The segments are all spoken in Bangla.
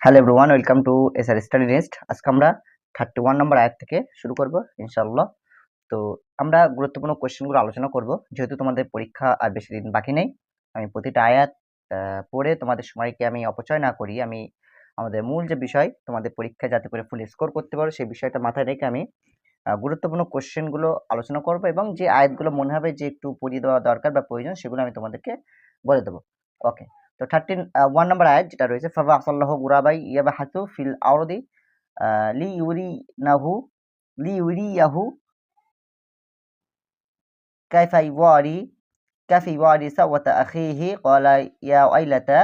Hello everyone, welcome to SR study nest. আজকে আমরা 31 নম্বর আয়াত থেকে শুরু করব ইনশাআল্লাহ। তো আমরা গুরুত্বপূর্ণ কোশ্চেনগুলো আলোচনা করব। যেহেতু তোমাদের পরীক্ষা আর বেশি দিন বাকি নেই, আমি প্রতিটা আয়াত পড়ে তোমাদের সময়কে আমি অপচয় না করি, আমি আমাদের মূল যে বিষয় তোমাদের পরীক্ষায় যাতে করে ফুল স্কোর করতে পারো সেই বিষয়টা মাথায় রেখে আমি গুরুত্বপূর্ণ কোশ্চেনগুলো আলোচনা করব এবং যে আয়াতগুলো মনে হবে যে একটু পড়িয়ে দেওয়া দরকার বা প্রয়োজন সেগুলো আমি তোমাদেরকে বলে দেবো। ওকে, তো 1 নম্বর আয়াত যেটা রয়েছে, ফাবাআসাল্লাহু গুরাবাই ইয়াবহাসু ফিল আরদি লিইউরিনাহু লিইউরিয়াহু কাইফা ইওয়ারি সাওয়াতা আখিহি ক্বালা ইয়া ওয়াইলাতা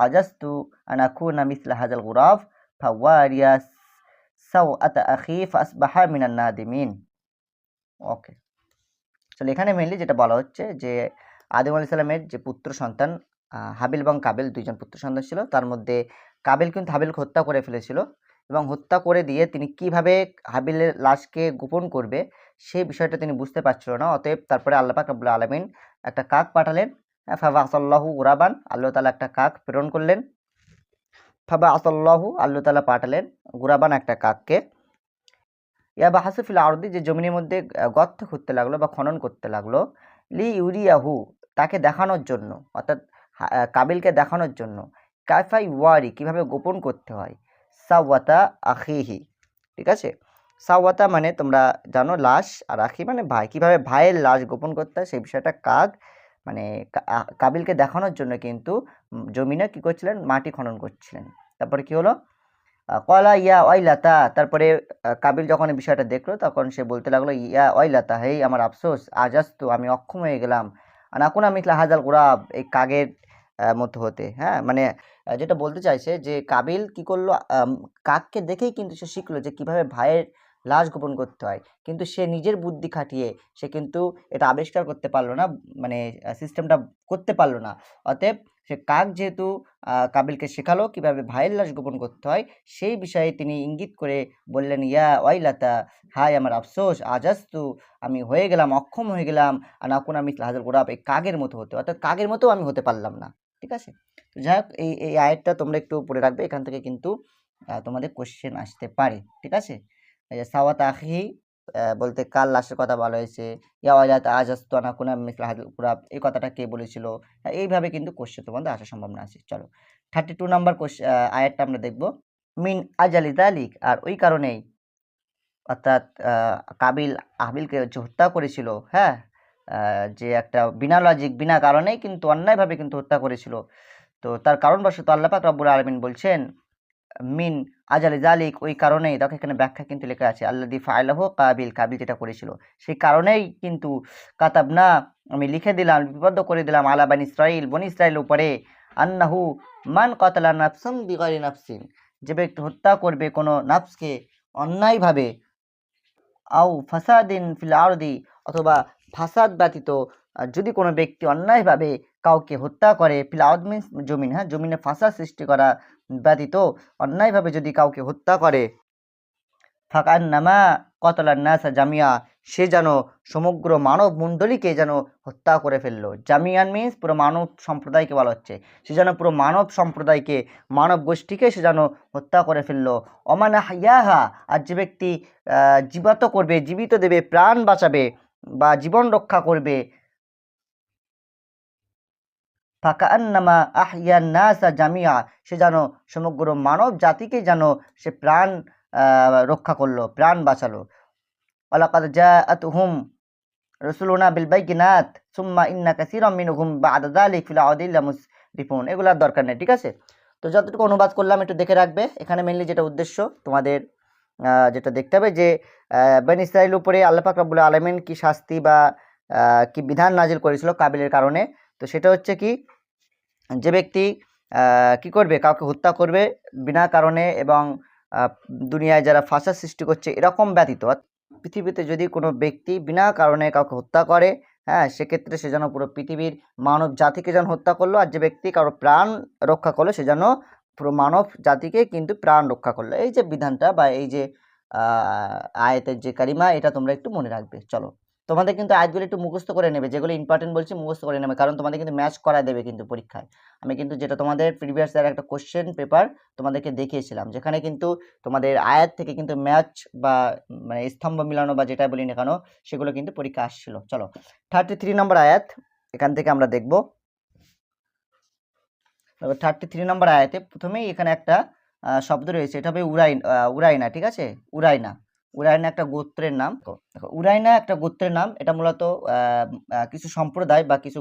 আজাজতু আন আকুনা মিসলা হাযাল গুরাব ফাওয়ারিয়া সাওআতা আখি ফাসবাহা মিনান নাদিমিন। ওকে, চলো এখানে মেইনলি যেটা বলা হচ্ছে যে আদম আলাইহিস সালামের যে পুত্র সন্তান হাবিল এবং কাবিল দুইজন পুত্র সন্তান ছিল। তার মধ্যে কাবিল কিন্তু হাবিলকে হত্যা করে ফেলেছিল এবং হত্যা করে দিয়ে তিনি কিভাবে হাবিলের লাশকে গোপন করবে সেই বিষয়টা তিনি বুঝতে পারছিল না। অতএব তারপরে আল্লাহ পাক রব্বুল আলামিন একটা কাক পাঠালেন। ফাবাআসাল্লাহু গুরাবান, আল্লাহ তাআলা একটা কাক প্রেরণ করলেন। ফাবাআসাল্লাহু, আল্লাহ তাআলা পাঠালেন গুরাবান একটা কাককে। ইয়াবাহাসু ফিল আরদি, যে জমিনের মধ্যে গর্ত খুঁড়তে লাগলো বা খনন করতে লাগলো। লি ইউরিয়াহু, তাকে দেখানোর জন্য, অর্থাৎ কাবিলকে দেখানোর জন্য। কাইফা ইওয়ারি, কিভাবে গোপন করতে হয়। সাওয়াতা আখিহি, ঠিক আছে। সাওয়াতা মানে তোমরা জানো লাশ, আর আখি মানে ভাই, কিভাবে ভাইয়ের লাশ গোপন করতে হয় সেই বিষয়টা কাক মানে কাবিলকে দেখানোর জন্য কিন্তু জমিনে কি করছিলেন, মাটি খনন করছিলেন। তারপরে কি হলো, কলা ইয়া ওয়াইলাতা, তারপরে কাবিল যখন এই বিষয়টা দেখলো তখন সে বলতে লাগলো, ইয়া ওয়াইলাতা, হেই আমার আফসোস, আজাস্তু, আমি অক্ষম হয়ে গেলাম, আনাকুনা মিথলা হাজাল গুরাব, এই কাগের মতো হতে। হ্যাঁ, মানে যেটা বলতে চাইছে যে কাবিল কি করলো, কাককে দেখেই কিন্তু সে শিখলো যে কিভাবে ভাইয়ের লাশ গোপন করতে হয়, কিন্তু সে নিজের বুদ্ধি খাটিয়ে সে কিন্তু এটা আবিষ্কার করতে পারলো না, মানে সিস্টেমটা করতে পারলো না। অতএব সে কাক যেহেতু কাবিলকে শেখালো কিভাবে ভাইয়ের লাশ গোপন করতে হয়, সেই বিষয়ে তিনি ইঙ্গিত করে বললেন, ইয়া ওয়াইলাতা, হায় আমার আফসোস, আজাস্তু, আমি হয়ে গেলাম, অক্ষম হয়ে গেলাম, আনাকুনা মিথলা হাযাল গুরাব, এই কাকের মতো হতে, অর্থাৎ কাকের মতো আমি হতে পারলাম না। ঠিক আছে, তো যাই হোক, এই আয়াতটা তোমরা একটু পড়ে রাখবে, এখান থেকে কিন্তু তোমাদের কোশ্চেন আসতে পারে। ঠিক আছে, এই যে সাওয়াত আখি বলতে কার লাশের কথা বলা হয়েছে, ইয়া ওয়াইলাতা আজাস্তু আন আকুনা মিসলা হাযাল গুরাব, এই কথাটা কে বলেছিল, এইভাবে কিন্তু কোশ্চেন তোমাদের আসার সম্ভাবনা আছে। চলো 32 নাম্বার আয়াতটা আমরা দেখব। মিন আজালি যালিক, আর ওই কারণেই, অর্থাৎ কাবিল হাবিলকে যে হত্যা করেছিল, হ্যাঁ, যে একটা বিনা লজিক, বিনা কারণেই কিন্তু অন্যায়ভাবে কিন্তু হত্যা করেছিল। তো তার কারণবশত আল্লাহ পাক রব্বুল আলামিন বলছেন, মিন আজালি জালিক, ওই কারণেই, দেখো এখানে ব্যাখ্যা কিন্তু লেখা আছে, আল্লাযী ফাআলাহু কাবিল, কাবিল যেটা করেছিল সেই কারণেই কিন্তু কাতাবনা, আমি লিখে দিলাম, লিপিবদ্ধ করে দিলাম, আলা বানি ইসরাইল, বনি ইসরাইলের উপরে, আন্নাহু মান কাতালা নাফসান বিগাইরি নাফসিন, যে ব্যক্তি হত্যা করবে কোনো নাফসকে অন্যায়ভাবে, আও ফাসাদিন ফিল আরদি, অথবা ফাসাদ ব্যতীত, যদি কোনো ব্যক্তি অন্যায়ভাবে কাউকে হত্যা করে, ফিল আরদ মিন্স জমিন, হ্যাঁ, জমিনে ফাসাদ সৃষ্টি করা ব্যতীত অন্যায়ভাবে যদি কাউকে হত্যা করে, ফাকান্নামা কতলান নাসা জামিয়া, সে যেন সমগ্র মানব মণ্ডলীকে যেন হত্যা করে ফেললো। জামিয়ান মিন্স পুরো মানব সম্প্রদায়কে বলা হচ্ছে, সে যেন পুরো মানব সম্প্রদায়কে, মানব গোষ্ঠীকে সে যেন হত্যা করে ফেললো। অমান আহইয়াহা, আর যে ব্যক্তি জীবিত করবে, জীবিত দেবে, প্রাণ বাঁচাবে বা জীবন রক্ষা করবে, ফাকান্নামা আহইয়ান নাসা জামিয়া, সে যেন সমগ্র মানব জাতিকে যেন সে প্রাণ রক্ষা করলো, প্রাণ বাঁচালো। ওয়ালাকাদ জাআতহুম রাসূলুনা বিল বাইয়িনাত সুম্মা ইন্না কাসীরাম মিনহুম বা'দা যালিকা ফিল আরদি লামুসরিফুন, এগুলার দরকার নেই। ঠিক আছে, তো যতটুকু অনুবাদ করলাম একটু দেখে রাখবে। এখানে মেইনলি যেটা উদ্দেশ্য তোমাদের যেটা দেখতে হবে যে বনী ইসরাইলের উপরে আল্লাহ পাক রব্বুল আলামিন কি শাস্তি বা কি বিধান নাজিল করেছিল কাবিলের কারণে। তো সেটা হচ্ছে কি, যে ব্যক্তি কি করবে, কাউকে হত্যা করবে বিনা কারণে এবং দুনিয়ায় যারা ফাসাদ সৃষ্টি করছে এরকম ব্যতীত, পৃথিবীতে যদি কোনো ব্যক্তি বিনা কারণে কাউকে হত্যা করে, হ্যাঁ, সেক্ষেত্রে সে যেন পুরো পৃথিবীর মানব জাতিকে যেন হত্যা করলো, আর যে ব্যক্তি কারো প্রাণ রক্ষা করলো সে যেন পুরো মানব জাতিকে কিন্তু প্রাণ রক্ষা করলো। এই যে বিধানটা বা এই যে আয়াতের যে কারিমা, এটা তোমরা একটু মনে রাখবে। চলো তোমাদের কিন্তু আয়াতগুলো একটু মুখস্থ করে নেবে, যেগুলো ইম্পর্টেন্ট বলছি মুখস্থ করে নেবে, কারণ তোমাদের কিন্তু ম্যাচ করা দেবে কিন্তু পরীক্ষায়। আমি কিন্তু যেটা তোমাদের প্রিভিয়াস ইয়ার একটা কোশ্চেন পেপার তোমাদেরকে দেখিয়েছিলাম, যেখানে কিন্তু তোমাদের আয়াত থেকে কিন্তু ম্যাচ বা মানে স্তম্ভ মিলানো বা যেটা বলি না কেন সেগুলো কিন্তু পরীক্ষা আসছিল। চলো 33 নম্বর আয়াত এখান থেকে আমরা দেখব। 33 নম্বর আয়াতে প্রথমেই এখানে একটা শব্দ রয়েছে, এটা হবে উরাইনা, ঠিক আছে? উরাইনা একটা গোত্রের নাম। দেখো উরাইনা একটা গোত্রের নাম। এটা মূলত কিছু সম্প্রদায় বা কিছু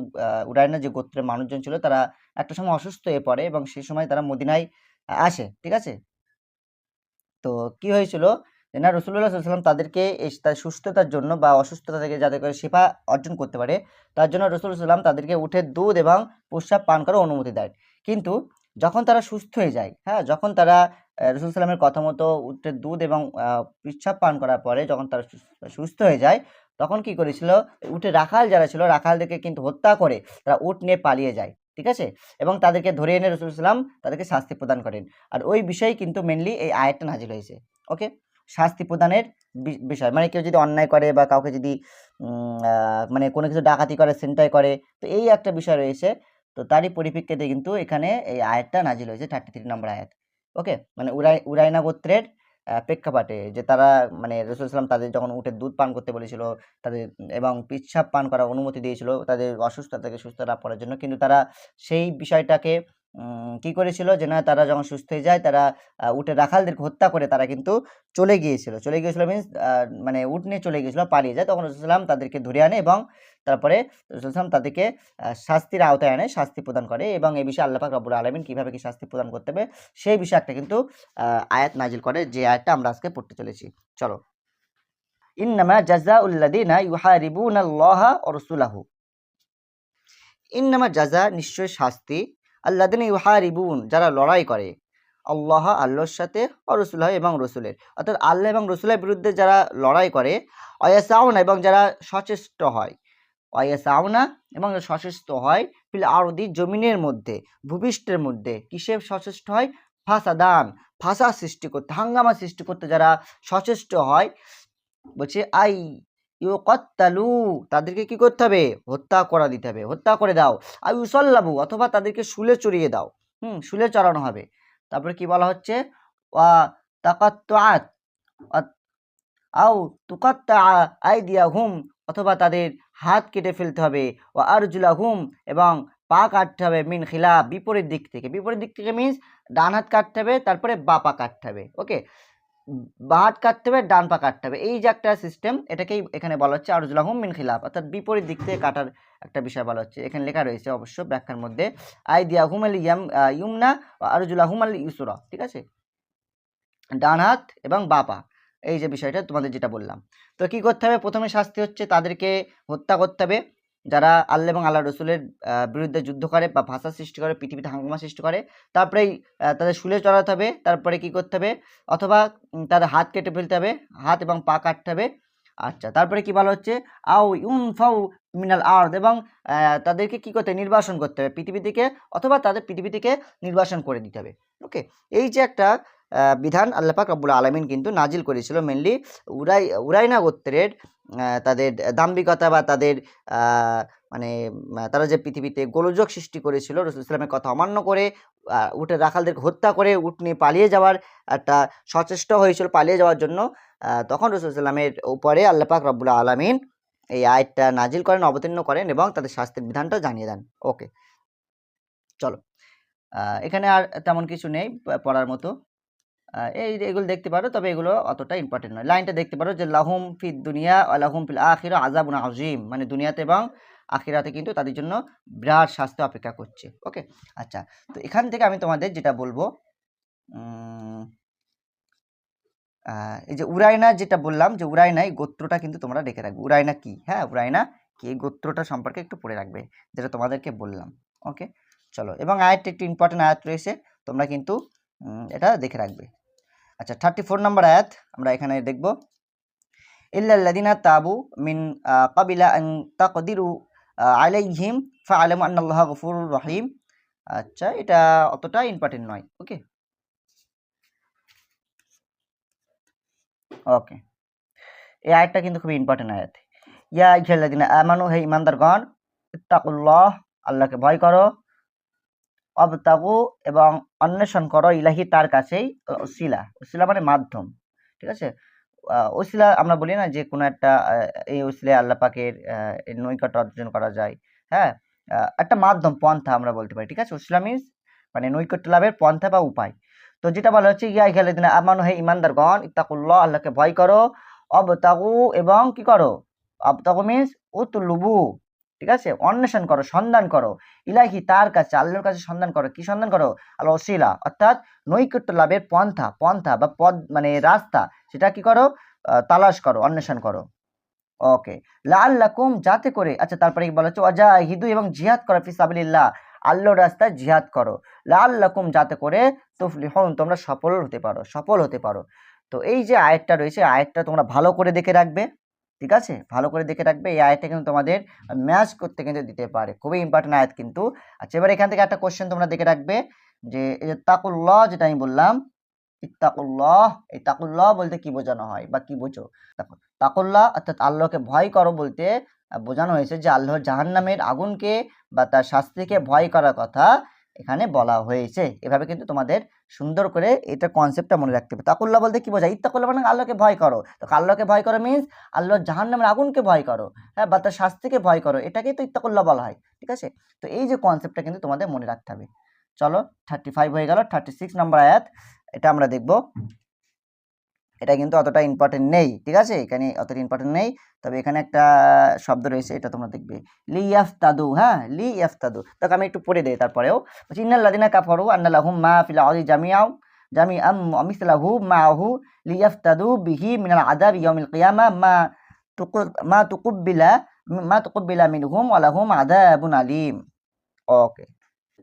উরাইনা যে গোত্রের মানুষজন ছিল তারা একটা সময় অসুস্থ হয়ে পড়ে এবং সেই সময় তারা মদিনায় আসে, ঠিক আছে? তো কি হয়েছিল যে না রাসূলুল্লাহ সাল্লাল্লাহু আলাইহি ওয়াসাল্লাম তাদেরকে তার সুস্থতার জন্য বা অসুস্থতা থেকে যাতে করে শিফা অর্জন করতে পারে তার জন্য রাসূলুল্লাহ সাল্লাল্লাহু আলাইহি ওয়াসাল্লাম তাদেরকে উটের দুধ এবং প্রস্রাব পান করার অনুমতি দেয়। কিন্তু যখন তারা সুস্থ হয়ে যায়, হ্যাঁ, যখন তারা রাসূল সাল্লামের কথা মতো উটের দুধ এবং প্রস্রাব পান করার পরে যখন তারা সুস্থ হয়ে যায়, তখন কি করেছিল, উটের রাখাল যারা ছিল রাখালদেরকে কিন্তু হত্যা করে তারা উট নিয়ে পালিয়ে যায়, ঠিক আছে? এবং তাদেরকে ধরে এনে রাসূল সাল্লাম তাদেরকে শাস্তি প্রদান করেন। আর ওই বিষয়ে কিন্তু মেনলি এই আয়াতটা নাজিল হয়েছে। ওকে, শাস্তি প্রদানের বিষয়, মানে কেউ যদি অন্যায় করে বা কাউকে যদি মানে কোনো কিছু ডাকাতি করে, ছিনতাই করে, তো এই একটা বিষয় রয়েছে। তো তারই পরিপ্রেক্ষিতে কিন্তু এখানে এই আয়াতটা নাজিল হয়েছে, 33 নম্বর আয়াত। ওকে, মানে উরাইনা গোত্রের প্রেক্ষাপটে যে তারা মানে রাসূল সাল্লাল্লাহু তাদের যখন উটের দুধ পান করতে বলেছিল তাদের এবং পেচ্ছাব পান করার অনুমতি দিয়েছিল তাদের অসুস্থতা থেকে সুস্থ লাভ করার জন্য, কিন্তু তারা সেই বিষয়টাকে কি করেছিল যে না তারা যখন সুস্থ হয়ে যায় তারা উটের রাখালদেরকে হত্যা করে তারা কিন্তু চলে গিয়েছিল মিন্স মানে উট নিয়ে চলে গিয়েছিল, পালিয়ে যায়। তখন রাসূল সাল্লাল্লাহু আলাইহি ওয়াসাল্লাম তাদেরকে ধরে আনে এবং তারপরে রাসূল সাল্লাল্লাহু আলাইহি ওয়াসাল্লাম তাদেরকে শাস্তির আওতায় আনে, শাস্তি প্রদান করে এবং এই বিষয়ে আল্লাহ পাক রব্বুল আলামিন কিভাবে কি শাস্তি প্রদান করতে হবে সেই বিষয়ে একটা কিন্তু আয়াত নাজিল করে, যে আয়াতটা আমরা আজকে পড়তে চলেছি। চলো, ইন্নামা জাযাউল লাযিনা ইউহারিবুনাল্লাহা ওয়া রাসূলাহু, ইন্নামা জাযা নিশ্চয় শাস্তি, আল্লাযিনা ইউহারিবুন যারা লড়াই করে, আল্লাহ আল্লাহর সাথে, ও রাসূলুল্লাহ এবং রাসূলের, অর্থাৎ আল্লাহ এবং রাসূলের বিরুদ্ধে যারা লড়াই করে, ওয়ায়াসাউনা এবং যারা সচেষ্ট হয়, ওয়ায়াসাউনা এবং সচেষ্ট হয়, ফিল আরদি জমিনের মধ্যে, ভূপৃষ্ঠের মধ্যে, কিসে সচেষ্ট হয়, ফাসাদান ফাসাদ সৃষ্টি করতে, হাঙ্গামা সৃষ্টি করতে যারা সচেষ্ট হয়, বলছে আই ইউকাত্তালু তাদেরকে কি করতে হবে, হত্যা করা দিতে হবে, হত্যা করে দাও, আই ইউসাল্লাবু অথবা তাদেরকে শুলে চড়িয়ে দাও, শুলে চড়ানো হবে। তারপরে কি বলা হচ্ছে, ওয়া তাকাত্তুআত আও তুকাত্তা আইদিয়াহুম অথবা তাদের হাত কেটে ফেলতে হবে, ওয়া আরজুলাহুম এবং পা কাটতে হবে, মিন খিলাফ বিপরীত দিক থেকে, বিপরীত দিক থেকে মিন্স ডান হাত কাটতে হবে, তারপরে বা পা কাটতে হবে। ওকে, বা হাত কাটতে হবে, ডান পা কাটতে হবে, এই যে একটা সিস্টেম, এটাকেই এখানে বলা হচ্ছে আরজুলাহুম মিন খিলাফ, অর্থাৎ বিপরীত দিক থেকে কাটার একটা বিষয় বলা হচ্ছে। এখানে লেখা রয়েছে অবশ্য ব্যাখ্যার মধ্যে, আইদিয়াহুম আল ইউমনা ওয়া আরজুলাহুম আল ইউসরা, ঠিক আছে, ডান হাত এবং বা পা, এই যে বিষয়টা তোমাদের যেটা বললাম। তো কি করতে হবে, প্রথমে শাস্তি হচ্ছে তাদেরকে হত্যা করতে হবে যারা আল্লাহ এবং আল্লাহ রসুলের বিরুদ্ধে যুদ্ধ করে বা ভাষা সৃষ্টি করে, পৃথিবীতে হাঙ্গামা সৃষ্টি করে। তারপরেই তাদের শুলে চড়াতে হবে, তারপরে কি করতে হবে, অথবা তাদের হাত কেটে ফেলতে হবে, হাত এবং পা কাটতে হবে। আচ্ছা, তারপরে কি বলা হচ্ছে, আও ইউনফাউ মিনাল আরদ এবং তাদেরকে কি করতে হবে, নির্বাসন করতে হবে পৃথিবী থেকে, অথবা তাদের পৃথিবী থেকে নির্বাসন করে দিতে হবে। ওকে, এই যে একটা বিধান আল্লাহ পাক রব্বুল আলামিন কিন্তু নাজিল করেছিল মেনলি উরাইনা গোত্রের তাদের দাম্ভিকতা বা তাদের মানে তারা যে পৃথিবীতে গোলযোগ সৃষ্টি করেছিল, রাসূল ইসলামের কথা অমান্য করে উটের রাখালদেরকে হত্যা করে উট নিয়ে পালিয়ে যাওয়ার একটা সচেষ্ট হয়েছিল, পালিয়ে যাওয়ার জন্য তখন রাসূল ইসলামের উপরে আল্লাহ পাক রব্বুল আলামিন এই আয়াতটা নাজিল করেন, অবতীর্ণ করেন এবং তাদের শাস্তির বিধানটা জানিয়ে দেন। ওকে, চলো, এখানে আর তেমন কিছু নেই পড়ার মতো, এগুলো দেখতে পারো, তবে এগুলো অতটা ইম্পর্টেন্ট নয়। লাইনটা দেখতে পারো যে লাহুম ফিদ দুনিয়া ওয়া লাহুম ফিল আখিরা আযাবুন আযীম, মানে দুনিয়াতে এবং আখিরাতে কিন্তু তাদের জন্য বিরাট শাস্তি অপেক্ষা করছে। ওকে, আচ্ছা, তো এখান থেকে আমি তোমাদের যেটা বলবো, এই যে উরাইনা যেটা বললাম, যে উরাইনা এই গোত্রটা কিন্তু তোমরা দেখে রাখবে, উরাইনা কি, হ্যাঁ উরাইনা কি এই গোত্রটা সম্পর্কে একটু পড়ে রাখবে, যেটা তোমাদেরকে বললাম। ওকে, চলো, এবং আয়াতটা একটু ইম্পর্টেন্ট আয়াত রয়েছে, তোমরা কিন্তু এটা দেখে রাখবে। আচ্ছা, 34 নম্বর আয়াত আমরা এখানে দেখব, ইল্লাল্লাযিনা তাবু মিন ক্বাবিলা আন তাকদিরু আলাইহিম ফাআলামু আন্নাল্লাহা গফুরুর রহিম। আচ্ছা, এটা অতটা ইম্পর্টেন্ট নয়। ওকে, ওকে, এই আয়াতটা কিন্তু খুব ইম্পর্টেন্ট আয়াত। ইয়া আইয়ুহাল্লাযিনা আমানু, হে ঈমানদারগণ, ইত্তাকুল্লাহ, আল্লাহকে ভয় করো, ওয়াবতাগু, এবং অন্বেষণ করো, ইলাহি, তার কাছেই, ওসিলা, ওসিলা মানে মাধ্যম, ঠিক আছে। ওসিলা আমরা বলি না যে কোনো একটা এই ওসিলায় আল্লাহ পাকের নৈকট্য অর্জন করা যায়, হ্যাঁ, একটা মাধ্যম, পন্থা আমরা বলতে পারি, ঠিক আছে। ওসিলা মিন্স মানে নৈকট্য লাভের পন্থা বা উপায়। তো যেটা বলা হচ্ছে ইয়া আইয়ুহাল্লাযিনা আমানু, হে ঈমানদারগণ, ইত্তাকুল্লাহ, আল্লাহকে ভয় করো, ওয়াবতাগু, এবং কি করো, ওয়াবতাগু মিন্স উতলুবু, ঠিক আছে, অন্বেষণ করো, সন্ধান করো, ইলাহি, তার কাছে, আল্লাহর কাছে সন্ধান করো, কি সন্ধান করো, আল ওসিলা, অর্থাৎ নৈকট্য লাভের পন্থা, পন্থা বা পদ মানে রাস্তা, সেটা কি করো, তালাশ করো, অন্বেষণ করো। ওকে, লাআল্লাকুম, যাতে করে, আচ্ছা তারপরে কি বলা হচ্ছে, ওয়াজাহিদু, এবং জিহাদ করো, ফি সাবিলিল্লাহ, আল্লাহর রাস্তায় জিহাদ করো, লাআল্লাকুম, যাতে করে, তুফলিহুন, তোমরা সফল হতে পারো, সফল হতে পারো। তো এই যে আয়াতটা রয়েছে, আয়াতটা তোমরা ভালো করে দেখে রাখবে, ঠিক আছে, ভালো করে দেখে রাখবে। এই আয়াতটা কিন্তু তোমাদের ম্যাচ করতে কিন্তু দিতে পারে, খুবই ইম্পর্টেন্ট আয়াত কিন্তু। আচ্ছা, এবার এখান থেকে একটা কোশ্চেন তোমরা দেখে রাখবে, যে এই যে তাকুল্লাহ, যেটা আমি বললাম, ইত্তাকুল্লাহ, এই তাকুল্লাহ বলতে কি বোঝানো হয় বা কি বোঝো? দেখো, তাকুল্লাহ অর্থাৎ আল্লাহকে ভয় করো বলতে বোঝানো হয়েছে যে আল্লাহর জাহান্নামের আগুনকে বা তার শাস্তিকে ভয় করার কথা এখানে বলা হয়েছে। এভাবে কিন্তু তোমাদের সুন্দর করে এটা কনসেপ্টটা মনে রাখতে হবে। তাকুল্লাহ বলতে কি বোঝায়? ইত্তাকুল্লাহ মানে আল্লাহকে ভয় করো। তো আল্লাহকে ভয় করো মিন্স আল্লাহর জাহান্নামের আগুনকে ভয় করো, হ্যাঁ, বা তার শাস্তিকে ভয় করো, এটাকেই তো ইত্তাকুল্লাহ বলা হয়, ঠিক আছে। তো এই যে কনসেপ্টটা কিন্তু তোমাদের মনে রাখতে হবে। চলো 35 হয়ে গেল, 36 নম্বর আয়াত, এটা আমরা দেখব। এটা কিন্তু অতটা ইম্পর্টেন্ট নেই, ঠিক আছে, এখানে অতটা ইম্পর্টেন্ট নেই, তবে এখানে একটা শব্দ রয়েছে, এটা তোমরা দেখবে, লি ইয়াফতাদু, হ্যাঁ, লি ইয়াফতাদু। দেখো আমি একটু পড়ে দেই, তারপরেও বলছি, ইন্নাল লাযিনা কাফারু আন্না লাহুম মা ফিল আরদি জামিআম মিসলাহু মাহু লিয়াফতাদু বিহি মিনাল আযাবি ইয়াউমিল কিয়ামা মা তুকুব্বিলা মিনহুম ওয়া লাহুম আযাবুন আলীম। ওকে,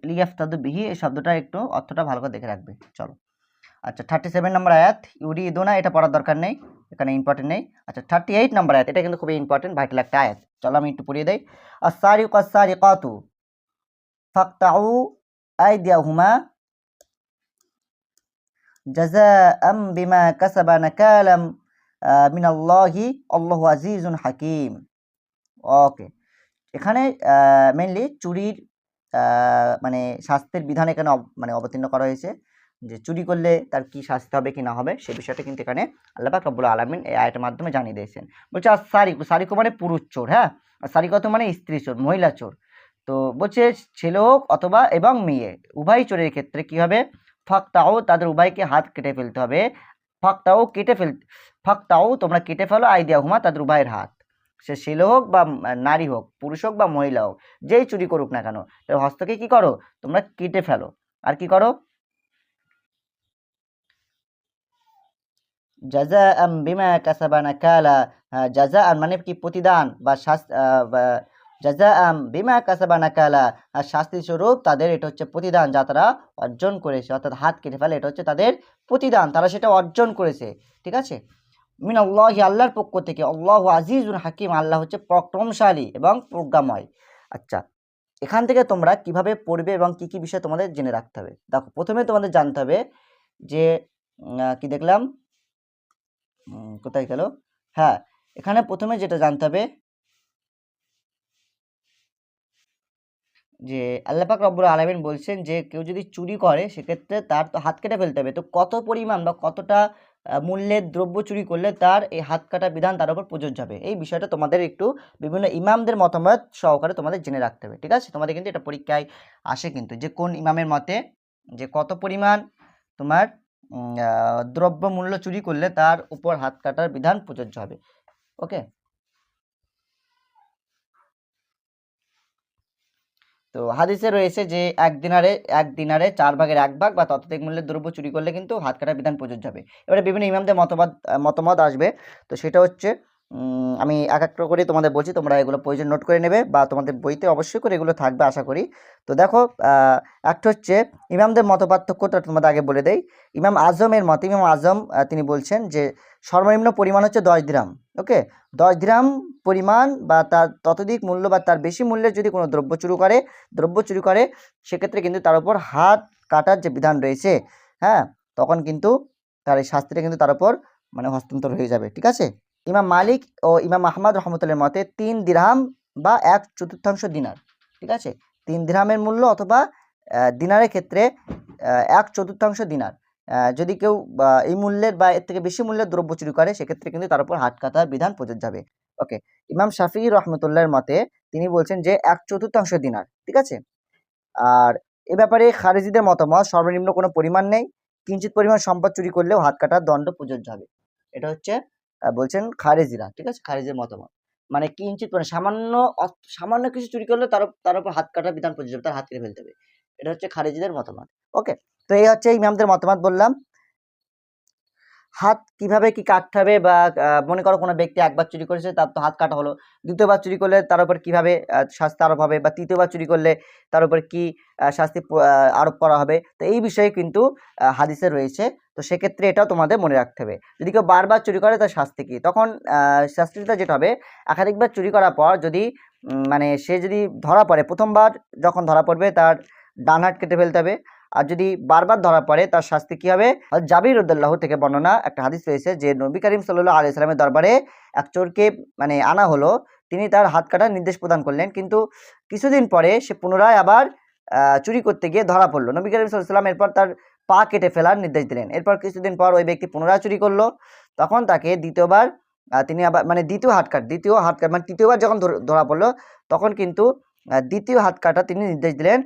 লিয়াফতাদু বিহি, এই শব্দটা একটু অর্থটা ভালো করে দেখে রাখবে। চলো, আচ্ছা 37 নম্বর আয়াত, ইউরিদুনা, এটা পড়ার দরকার নেই, এখানে ইম্পর্টেন্ট নেই। আচ্ছা 38 নম্বর আয়াত, এটা কিন্তু খুবই ইম্পর্টেন্ট, ভাইটাল একটা আয়াত। চলো আমি একটু পড়িয়ে দেই। আস-সারিকু আস-সারিকাতু ফাকতাউ আইদিয়াহুমা জাযাআম বিমা কাসাবা নাকালাম মিনাল্লাহি আল্লাহু আজিজুন হাকীম। ওকে, এখানে মেইনলি চুরির মানে শাস্তির বিধান এখানে মানে অবতীর্ণ করা হয়েছে, যে চুরি করলে তার কি শাস্তি হবে কি না হবে, সেই বিষয়টা কিন্তু এখানে আল্লাহ পাক রব্বুল আলামিন এই আয়াতের মাধ্যমে জানিয়ে দিয়েছেন। বলছে আর সারিকু, সারিকু মানে পুরুষ চোর, হ্যাঁ, আর সারিকত মানে স্ত্রী চোর, মহিলা চোর। তো বলছে ছেলে হোক অথবা এবং মেয়ে, উভয় চোরের ক্ষেত্রে কি হবে, ফাকতাও, তাদের উভয়কে হাত কেটে ফেলতে হবে, ফাকতাও কেটে ফেলতে, ফাকতাও তোমরা কেটে ফেলো, আইদিয়া হুমা, তাদের উভয়ের হাত, সে ছেলে হোক বা নারী হোক, পুরুষ হোক বা মহিলা হোক, যেই চুরি করুক না কেন, হস্তকে কি করো, তোমরা কেটে ফেলো। আর কি করো, জাযাআম বিমা কাসাবা নাকালা, জাযাআন মানে কি প্রতিদান বা জাযাআম বিমা কাসাবা নাকালা, আর শাস্তি স্বরূপ তাদের এটা হচ্ছে প্রতিদান, যা তারা অর্জন করেছে, অর্থাৎ হাত কেটে ফেলে, এটা হচ্ছে তাদের প্রতিদান, তারা সেটা অর্জন করেছে, ঠিক আছে। মিনাল্লাহি, আল্লাহর পক্ষ থেকে, আল্লাহু আজিজুন হাকিম, আল্লাহ হচ্ছে পরাক্রমশালী এবং প্রজ্ঞাময়। আচ্ছা, এখান থেকে তোমরা কিভাবে পড়বে এবং কি কি বিষয় তোমাদের জেনে রাখতে হবে। দেখো, প্রথমে তোমাদের জানতে হবে যে কি দেখলাম, কোথায় গেল, হ্যাঁ, এখানে প্রথমে যেটা জানতে হবে যে আল্লাহ পাক রব্বুল আলামিন বলছেন যে কেউ যদি চুরি করে সেক্ষেত্রে তার তো হাত কেটে ফেলতে হবে। তো কত পরিমাণ বা কতটা মূল্যের দ্রব্য চুরি করলে তার এই হাত কাটা বিধান তার উপর প্রযোজ্য হবে, এই বিষয়টা তোমাদের একটু বিভিন্ন ইমামদের মতামত সহকারে তোমাদের জেনে রাখতে হবে, ঠিক আছে। তোমাদের কিন্তু এটা পরীক্ষায় আসে কিন্তু, যে কোন ইমামের মতে যে কত পরিমাণ তোমার দ্রব্য মূল্য চুরি করলে তার উপর হাত কাটার বিধান প্রযোজ্য হবে। ওকে, তো হাদিসে রয়েছে যে এক দিনারে 4 ভাগের 1 ভাগ বা ততোধিক মূল্যের দ্রব্য চুরি করলে কিন্তু হাত কাটার বিধান প্রযোজ্য হবে। এবারে বিভিন্ন ইমামদের মতামত আসবে, তো সেটা হচ্ছে আমি এক এক করে তোমাদের বলছি, তোমরা এগুলো প্রয়োজন নোট করে নেবে বা তোমাদের বইতে অবশ্যই করে এগুলো থাকবে আশা করি। তো দেখো, একটা হচ্ছে ইমামদের মতপার্থক্যটা তোমাদের আগে বলে দেই। ইমাম আজম তিনি বলছেন যে সর্বনিম্ন পরিমাণ হচ্ছে 10 দিরহাম। ওকে, 10 দিরহাম পরিমাণ বা তার ততোধিক মূল্য বা তার বেশি মূল্যের যদি কোনো দ্রব্য চুরি করে সেক্ষেত্রে কিন্তু তার উপর হাত কাটার যে বিধান রয়েছে, হ্যাঁ, তখন কিন্তু তার এই শাস্তিটা কিন্তু তার উপর মানে হস্তান্তর হয়ে যাবে, ঠিক আছে। ইমাম মালিক ও ইমাম আহমদ রহমতুল্লাহর মতে 3 দিরহাম বা 1/4 দিনার। ঠিক আছে, 3 দিরহামের মূল্য অথবা দিনারের ক্ষেত্রে 1/4 দিনার। যদি কেউ এই মূল্যের বা এর থেকে বেশি মূল্যের দ্রব্য চুরি করে সেক্ষেত্রে কিন্তু তার উপর হাত কাটার বিধান প্রযোজ্য হবে। ওকে, ইমাম শাফিঈ রহমতুল্লাহর মতে তিনি বলছেন যে 1/4 দিনার। ঠিক আছে, আর এ ব্যাপারে খারিজিদের মতামত সর্বনিম্ন কোনো পরিমাণ নেই, কিঞ্চিত পরিমাণ সম্পদ চুরি করলেও হাত কাটার দণ্ড প্রযোজ্য হবে। এটা হচ্ছে বলছেন খারিজিরা। ঠিক আছে, খারিজের মতামত মানে কিঞ্চিত মানে সামান্য কিছু চুরি করলে তার উপর হাত কাটার বিধান প্রযোজ্য হবে, তার হাত কেটে ফেলতে হবে। এটা হচ্ছে খারিজিদের মতামত। ওকে, তো এই হচ্ছে ইমামদের মতামত বললাম। হাত কিভাবে কি কাটতে হবে বা মনে করো কোনো ব্যক্তি একবার চুরি করেছে তার তো হাত কাটা হলো, দ্বিতীয়বার চুরি করলে তার উপর কিভাবে শাস্তি আরোপ হবে, বা তৃতীয়বার চুরি করলে তার উপর কি শাস্তি আরোপ করা হবে, তো এই বিষয়ে কিন্তু হাদিসে রয়েছে। তো সেক্ষেত্রে এটাও তোমাদের মনে রাখতে হবে। যদি কেউ বারবার চুরি করে তার শাস্তি কি, তখন শাস্তিটা যেটা হবে, একাধিকবার চুরি করার পর যদি মানে সে যদি ধরা পড়ে, প্রথমবার যখন ধরা পড়বে তার ডান হাত কেটে ফেলতে হবে। আর যদি বারবার ধরা পড়ে তার শাস্তি কি হবে? জাবির রাদিয়াল্লাহু থেকে বর্ণনা একটা হাদিস রয়েছে যে নবী করিম সাল্লাল্লাহু আলাইহি সাল্লামের দরবারে এক চোরকে মানে আনা হলো, তিনি তার হাত কাটার নির্দেশ প্রদান করলেন, কিন্তু কিছুদিন পরে সে পুনরায় আবার চুরি করতে গিয়ে ধরা পড়লো। নবী করিম সাল্লাল্লাহু আলাইহি সাল্লাম এরপর তার পা কেটে ফেলার নির্দেশ দিলেন। এরপর কিছুদিন পর ওই ব্যক্তি পুনরায় চুরি করলো, তখন তাকে দ্বিতীয়বার তিনি আবার মানে দ্বিতীয় হাত কাট মানে তৃতীয়বার যখন ধরা পড়লো তখন কিন্তু দ্বিতীয় হাত কাটা তিনি নির্দেশ দিলেন।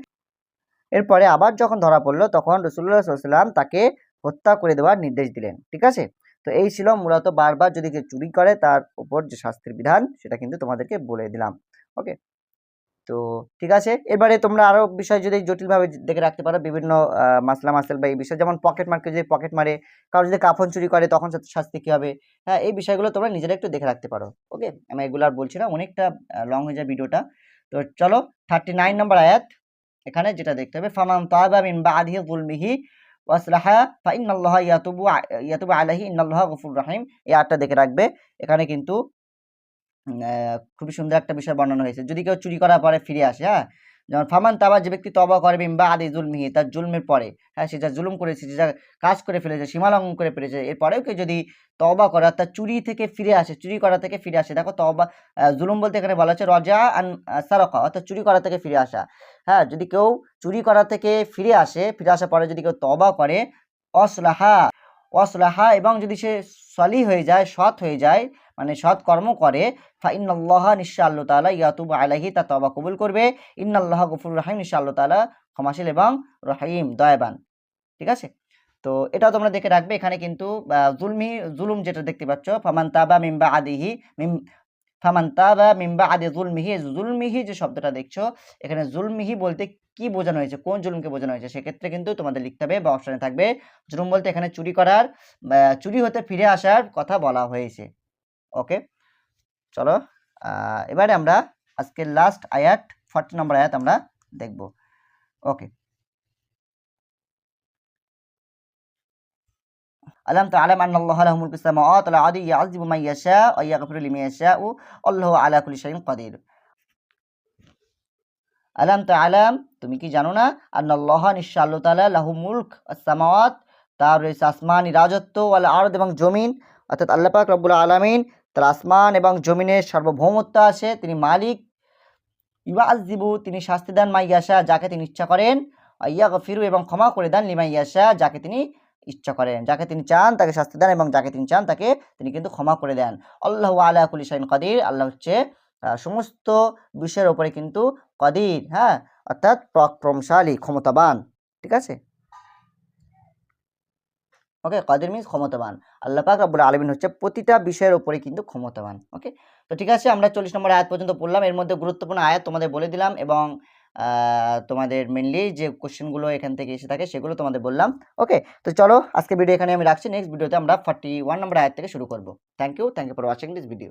এরপরে আবার যখন ধরা পড়লো তখন রাসূলুল্লাহ সাল্লাল্লাহু আলাইহি ওয়াসাল্লাম তাকে হত্যা করে দেওয়ার নির্দেশ দিলেন। ঠিক আছে, তো এই ছিল মূলত বারবার যদি কেউ চুরি করে তার উপর যে শাস্তির বিধান সেটা কিন্তু তোমাদেরকে বলে দিলাম। ওকে, তো ঠিক আছে, এবারে তোমরা আরো বিষয় যদি জটিলভাবে দেখে রাখতে পারো, বিভিন্ন মাসলা মাসাইল বা এই বিষয়, যেমন পকেট মারকে যদি পকেট মারে, কারো যদি কাফন চুরি করে তখন শাস্তি কি হবে, হ্যাঁ এই বিষয়গুলো তোমরা নিজেরা একটু দেখে রাখতে পারো। ওকে, আমি এগুলো আর বলছি না, অনেকটা লং হয়ে যায় ভিডিওটা। তো চলো 39 নম্বর আয়াত, এখানে যেটা দেখতে হবে, ফামান তাবা মিন বাদিহি যুলমিহি ওয়াসলাহা ফাইন্নাল্লাহা ইয়াতুবু আলাইহি ইন্নাল্লাহা গফুরুর রহিম। এই আয়াতটা দেখে রাখবে। এখানে কিন্তু খুবই সুন্দর একটা বিষয় বর্ণনা হয়েছে। যদি কেউ চুরি করার পরে ফিরে আসে, হ্যাঁ, যেমন ফামান তাবা, যে ব্যক্তি তওবা করে মিন বাদি যুলমিহি, তার জুলমের পরে, হ্যাঁ সে যা জুলুম করেছে, যে যা কাজ করে ফেলেছে, সীমা লঙ্ঘন করে ফেলেছে, এরপরেও কেউ যদি তওবা করে অর্থাৎ চুরি থেকে ফিরে আসে, চুরি করা থেকে ফিরে আসে, দেখো তওবা, জুলুম বলতে এখানে বলা হচ্ছে রজা আন সারাকা, অর্থাৎ চুরি করা থেকে ফিরে আসা। হ্যাঁ, যদি কেউ চুরি করা থেকে ফিরে আসে, ফিরে আসার পরে যদি কেউ তওবা করে, অসলাহা এবং যদি সে সলিহ হয়ে যায়, সৎ হয়ে যায়, মানে সৎ কর্ম করে, ফাইন্নাল্লাহা, নিশ্চয় আল্লাহ তাআলা, ইয়াতুবু আলাইহি, তা তওবা কবুল করবে, ইন্নাল্লাহা গফুরুর রহিম, নিশ্চয় আল্লাহ তাআলা ক্ষমাশীল এবং রহিম, দয়াবান। ঠিক আছে, তো এটাও তোমরা দেখে রাখবে। এখানে কিন্তু জুলুম যেটা দেখতে পাচ্ছ, ফামান তাবা মিন বাদিহি ফামান তাবা মিন বাদি যুলমিহি, যুলমিহি যে শব্দটা দেখছো, এখানে যুলমিহি বলতে কি বোঝানো হয়েছে, কোন জুলুমকে বোঝানো হয়েছে, সেক্ষেত্রে কিন্তু তোমাদের লিখতে হবে বা অপশনে থাকবে। জুলুম বলতে এখানে চুরি হতে ফিরে আসার কথা বলা হয়েছে। ওকে, চলো এবারে আমরা আজকের লাস্ট আয়াত 40 নম্বর আয়াত আমরা দেখব। ওকে, আলাম তা'লাম আন্নাল্লাহা লাহু মুলকুস সামাওয়াতি ওয়াল আরদি ইয়া'যিবু মান ইয়াশা ওয়া ইয়াগফিরু লিমান ইয়াশা'উ আল্লাহু আলা কুল্লি শাইইন কাদির। আলাম তা'লাম, তুমি কি জানো না, আন্নাল্লাহা, নিশ্চয় আল্লাহ তাআলা, লাহু মুলক আস-সামাওয়াত, তার রয়েছে আসমানি রাজত্ব, ওয়াল আরদ এবং জমিন, অর্থাৎ আল্লাহ পাক রব্বুল আলামিন তার আসমান এবং জমিনের সার্বভৌমত্ব আছে, তিনি মালিক। ইউআযিবু, তিনি শাস্তি দেন, মান ইয়াশা, যাকে তিনি ইচ্ছা করেন, ইয়াগফিরু, এবং ক্ষমা করে দেন, লিমান ইয়াশা, যাকে তিনি ইচ্ছা করেন, যাকে তিনি চান তাকে শাস্তি দেন এবং যাকে তিনি চান তাকে তিনি কিন্তু ক্ষমা করে দেন। আল্লাহু আলা কুল্লি শাইইন কাদির, আল্লাহ হচ্ছে সমস্ত বিষয়ের উপরে কিন্তু কাদির, হ্যাঁ, অর্থাৎ পরাক্রমশালী, ক্ষমতাবান। ঠিক আছে, ওকে, কাদির মিন্স ক্ষমতাবান। আল্লাহ পাক রব্বুল আলামিন হচ্ছে প্রতিটা বিষয়ের উপরে কিন্তু ক্ষমতাবান। ওকে, তো ঠিক আছে, আমরা 40 নম্বর আয়াত পর্যন্ত পড়লাম। এর মধ্যে গুরুত্বপূর্ণ আয়াত তোমাদের বলে দিলাম এবং তোমাদের মেনলি যে কোশ্চেনগুলো এখান থেকে এসে থাকে সেগুলো তোমাদের বললাম। ওকে, তো চলো আজকে ভিডিও এখানে আমি রাখছি। নেক্সট ভিডিওতে আমরা 41 নম্বর আয়াত থেকে শুরু করব। Thank you for watching this video.